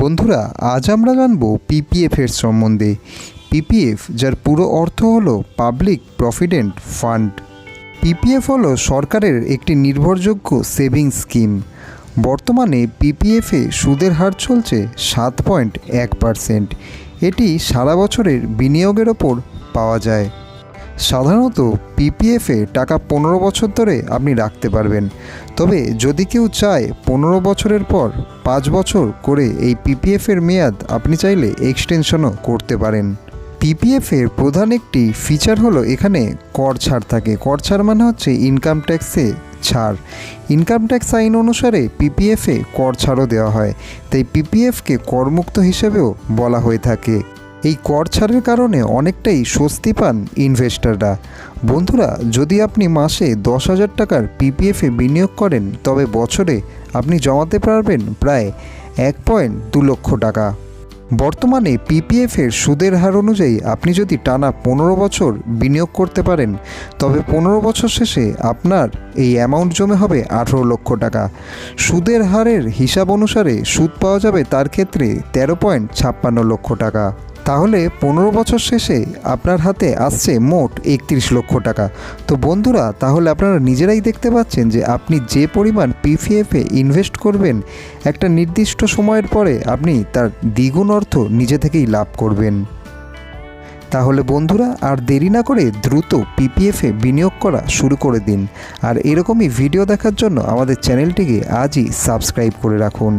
বন্ধুরা, আজ আমরা জানব পিপিএফের সম্বন্ধে। পিপিএফ, যার পুরো অর্থ হলো পাবলিক প্রভিডেন্ট ফান্ড। পিপিএফ হলো সরকারের একটি নির্ভরযোগ্য সেভিংস স্কিম। বর্তমানে পিপিএফে সুদের হার চলছে 7.1%। এটি সারা বছরের বিনিয়োগের ওপর পাওয়া যায়। সাধারণত পিপিএফে টাকা 15 বছর ধরে আপনি রাখতে পারবেন। তবে যদি কেউ চায় 15 বছরের পর 5 বছর করে এই পিপিএফের মেয়াদ আপনি চাইলে এক্সটেনশনও করতে পারেন। পিপিএফের প্রধান একটি ফিচার হলো এখানে কর ছাড় থাকে। কর ছাড় মানে হচ্ছে ইনকাম ট্যাক্সে ছাড়। ইনকাম ট্যাক্স আইন অনুসারে পিপিএফে কর ছাড়ও দেওয়া হয়, তাই পিপিএফকে করমুক্ত হিসেবেও বলা হয়ে থাকে। এই কর ছাড়ের কারণে অনেকটাই স্বস্তি পান ইনভেস্টররা। বন্ধুরা, যদি আপনি মাসে 10,000 টাকার পিপিএফে বিনিয়োগ করেন, তবে বছরে আপনি জমাতে পারবেন প্রায় 1.2 লক্ষ টাকা। বর্তমানে পিপিএফের সুদের হার অনুযায়ী আপনি যদি টানা 15 বছর বিনিয়োগ করতে পারেন, তবে 15 বছর শেষে আপনার এই অ্যামাউন্ট জমে হবে 18 লক্ষ টাকা। সুদের হারের হিসাব অনুসারে সুদ পাওয়া যাবে তার ক্ষেত্রে 13.56 লক্ষ টাকা। তাহলে 15 বছর শেষে আপনার হাতে আসছে মোট 31 লক্ষ টাকা। তো বন্ধুরা, তাহলে আপনারা নিজেরাই দেখতে পাচ্ছেন যে আপনি যে পরিমাণ পিপিএফে ইনভেস্ট করবেন, একটা নির্দিষ্ট সময়ের পরে আপনি তার দ্বিগুণ অর্থ নিজে থেকেই লাভ করবেন। তাহলে বন্ধুরা, আর দেরি না করে দ্রুত পিপিএফে বিনিয়োগ করা শুরু করে দিন। আর এরকমই ভিডিও দেখার জন্য আমাদের চ্যানেলটিকে আজই সাবস্ক্রাইব করে রাখুন।